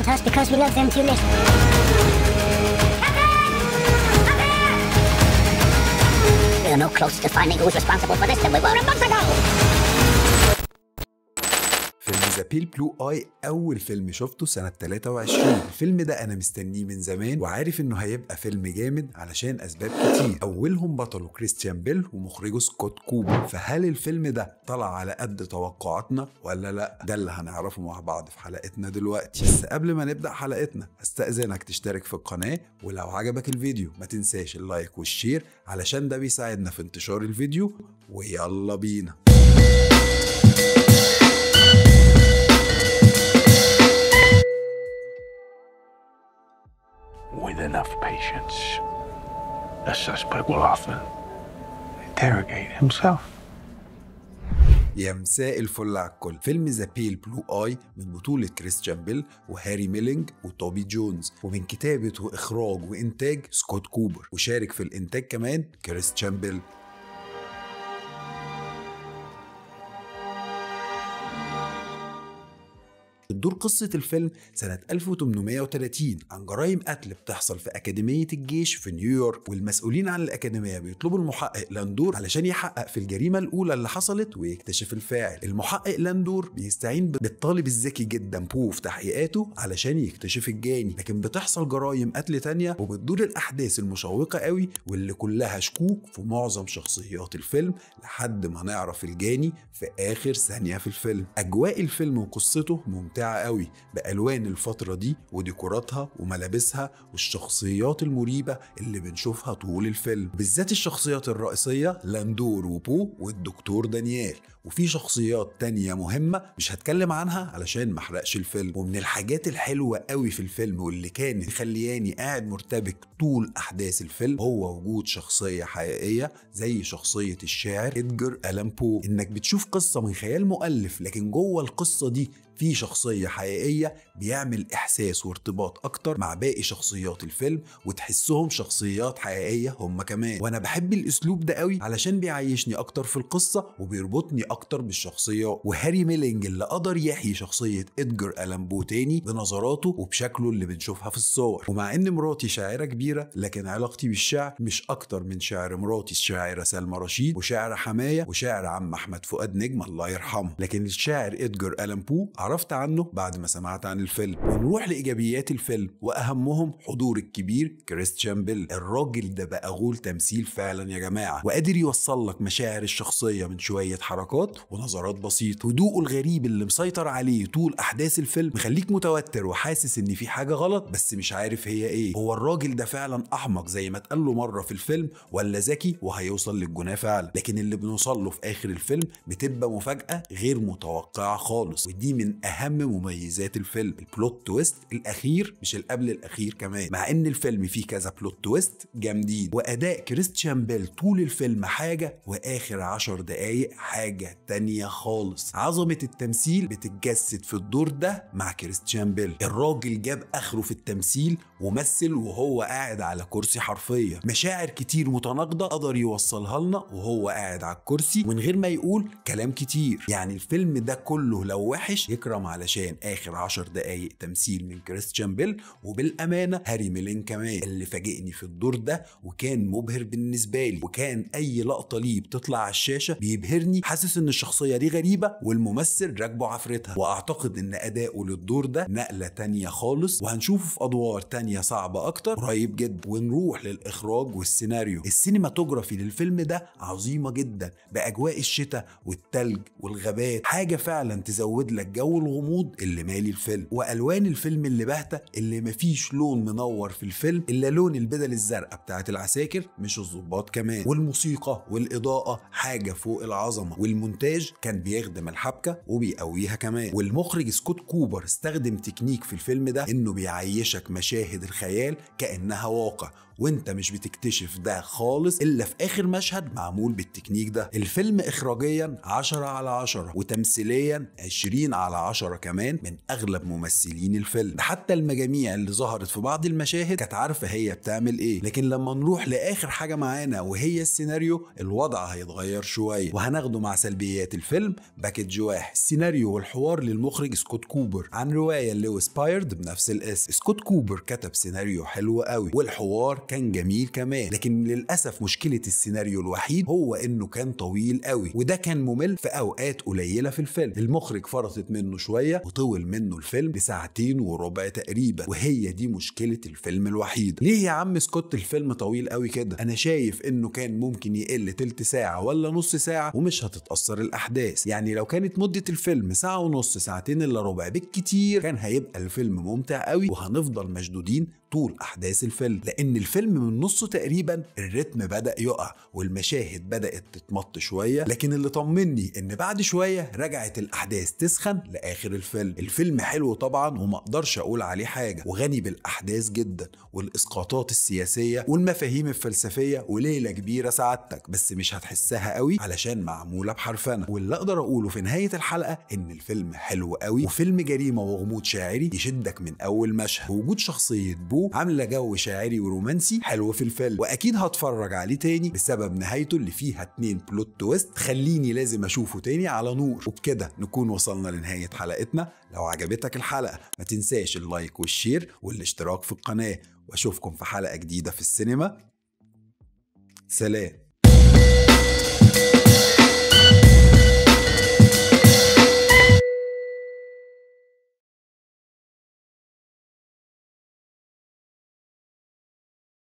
us because we love them too little. We are no closer to finding who's responsible for this than we were a month ago. فيلم ذا بيل بلو اي اول فيلم شفته سنة 23. الفيلم ده انا مستنيه من زمان وعارف انه هيبقى فيلم جامد علشان اسباب كتير، اولهم بطله كريستيان بيل ومخرجه سكوت كوبر. فهل الفيلم ده طلع على قد توقعاتنا ولا لا؟ ده اللي هنعرفه مع بعض في حلقتنا دلوقتي. بس قبل ما نبدأ حلقتنا استأذنك تشترك في القناة، ولو عجبك الفيديو ما تنساش اللايك والشير علشان ده بيساعدنا في انتشار الفيديو. ويلا بينا. With enough patience, the suspect will often interrogate himself. يا مساء الفل على الكل. فيلم ذا بيل بلو اي من بطولة كريستيان بيل وهاري ميلينج وتوبي جونز، ومن كتابة واخراج وانتاج سكوت كوبر، وشارك في الانتاج كمان كريستيان بيل. بتدور قصة الفيلم سنة 1830 عن جرائم قتل بتحصل في أكاديمية الجيش في نيويورك، والمسؤولين عن الأكاديمية بيطلبوا المحقق لاندور علشان يحقق في الجريمة الأولى اللي حصلت ويكتشف الفاعل. المحقق لاندور بيستعين بالطالب الذكي جدا بو في تحقيقاته علشان يكتشف الجاني، لكن بتحصل جرائم قتل تانية وبتدور الأحداث المشوقة قوي واللي كلها شكوك في معظم شخصيات الفيلم لحد ما نعرف الجاني في آخر ثانية في الفيلم. أجواء الفيلم وقصته ممتعة قوي بألوان الفترة دي وديكوراتها وملابسها والشخصيات المريبة اللي بنشوفها طول الفيلم، بالذات الشخصيات الرئيسية لاندور وبو والدكتور دانيال، وفي شخصيات تانية مهمة مش هتكلم عنها علشان محرقش الفيلم. ومن الحاجات الحلوة قوي في الفيلم واللي كانت مخلياني قاعد مرتبك طول أحداث الفيلم هو وجود شخصية حقيقية زي شخصية الشاعر إدجار ألان بو. إنك بتشوف قصة من خيال مؤلف لكن جوه القصة دي في شخصية حقيقية بيعمل إحساس وارتباط أكتر مع باقي شخصيات الفيلم وتحسهم شخصيات حقيقية هم كمان. وأنا بحب الأسلوب ده قوي علشان بيعيشني أكتر في القصة وبيربطني أكتر بالشخصيات. وهاري ميلينج اللي قدر يحيي شخصية إدجار ألان بو تاني بنظراته وبشكله اللي بنشوفها في الصور. ومع إن مراتي شاعرة كبيرة لكن علاقتي بالشعر مش أكتر من شعر مراتي الشاعرة سلمى رشيد وشعر حماية وشعر عم أحمد فؤاد نجم الله يرحمه. لكن الشاعر إدجار ألان بو عرفت عنه بعد ما سمعت عن الفيلم. ونروح لإيجابيات الفيلم وأهمهم حضور الكبير كريستيان بيل. الراجل ده بقى غول تمثيل فعلا يا جماعة، وقادر يوصل لك مشاعر الشخصية من شوية حركات ونظرات بسيطة. هدوءه الغريب اللي مسيطر عليه طول أحداث الفيلم مخليك متوتر وحاسس إن في حاجة غلط بس مش عارف هي إيه. هو الراجل ده فعلا أحمق زي ما اتقال له مرة في الفيلم ولا ذكي وهيوصل للجناه فعلا؟ لكن اللي بنوصل له في آخر الفيلم بتبقى مفاجأة غير متوقعة خالص، ودي من أهم مميزات الفيلم. البلوت تويست الأخير مش القبل الأخير كمان، مع إن الفيلم فيه كذا بلوت تويست جامدين. وأداء كريستيان بيل طول الفيلم حاجة وآخر 10 دقايق حاجة تانية خالص. عظمة التمثيل بتتجسد في الدور ده مع كريستيان بيل. الراجل جاب آخره في التمثيل ومثل وهو قاعد على كرسي حرفيا. مشاعر كتير متناقضة قدر يوصلها لنا وهو قاعد على الكرسي من غير ما يقول كلام كتير. يعني الفيلم ده كله لو وحش يكرم علشان آخر 10 دقايق تمثيل من كريستيان بيل. وبالأمانة هاري ميلين كمان اللي فاجئني في الدور ده وكان مبهر بالنسبة لي، وكان أي لقطة ليه بتطلع على الشاشة بيبهرني، حاسس إن الشخصية دي غريبة والممثل راكبه عفرتها. وأعتقد إن أداؤه للدور ده نقلة تانية خالص، وهنشوفه في أدوار تانية صعبة أكتر قريب جدا. ونروح للإخراج والسيناريو. السينماتوجرافي للفيلم ده عظيمة جدا بأجواء الشتاء والتلج والغابات، حاجة فعلا تزود لك جو الغموض اللي مالي الفيلم. والوان الفيلم اللي باهته اللي مفيش لون منور في الفيلم الا لون البدل الزرقاء بتاعت العساكر مش الضباط كمان. والموسيقى والاضاءه حاجه فوق العظمه، والمونتاج كان بيخدم الحبكه وبيقويها كمان. والمخرج سكوت كوبر استخدم تكنيك في الفيلم ده انه بيعيشك مشاهد الخيال كانها واقع، وانت مش بتكتشف ده خالص الا في اخر مشهد معمول بالتكنيك ده. الفيلم اخراجيا 10/10 وتمثيليا 20/10 كمان من اغلب ممثلين الفيلم. حتى المجاميع اللي ظهرت في بعض المشاهد كانت عارفه هي بتعمل ايه. لكن لما نروح لاخر حاجه معانا وهي السيناريو، الوضع هيتغير شويه وهناخده مع سلبيات الفيلم باكج واحد. السيناريو والحوار للمخرج سكوت كوبر عن روايه لويس بايرد بنفس الاسم. سكوت كوبر كتب سيناريو حلو قوي والحوار كان جميل كمان، لكن للاسف مشكله السيناريو الوحيد هو انه كان طويل قوي، وده كان ممل في اوقات قليله في الفيلم. المخرج فرطت منه شويه وطول منه الفيلم لساعتين وربع تقريبا، وهي دي مشكله الفيلم الوحيده. ليه يا عم سكوت الفيلم طويل قوي كده؟ انا شايف انه كان ممكن يقل تلت ساعه ولا نص ساعه ومش هتتاثر الاحداث. يعني لو كانت مده الفيلم ساعه ونص، ساعتين الا ربع بالكتير، كان هيبقى الفيلم ممتع قوي وهنفضل مشدودين طول احداث الفيلم. لان الفيلم من نصه تقريبا الريتم بدأ يقع والمشاهد بدأت تتمط شويه، لكن اللي طمني ان بعد شويه رجعت الاحداث تسخن لاخر الفيلم. الفيلم حلو طبعا وما اقدرش اقول عليه حاجه، وغني بالاحداث جدا والاسقاطات السياسيه والمفاهيم الفلسفيه وليله كبيره سعادتك، بس مش هتحسها قوي علشان معموله بحرفنه. واللي اقدر اقوله في نهايه الحلقه ان الفيلم حلو قوي وفيلم جريمه وغموض شاعري يشدك من اول مشهد. وجود شخصيه بو عامله جو شاعري ورومانسي حلو في الفيلم، واكيد هتفرج عليه تاني بسبب نهايته اللي فيها 2 بلوت تويست تخليني لازم اشوفه تاني على نور. وبكده نكون وصلنا لنهايه حلقتنا. لو عجبتك الحلقه ما تنساش اللايك والشير والاشتراك في القناه، واشوفكم في حلقه جديده في السينما. سلام.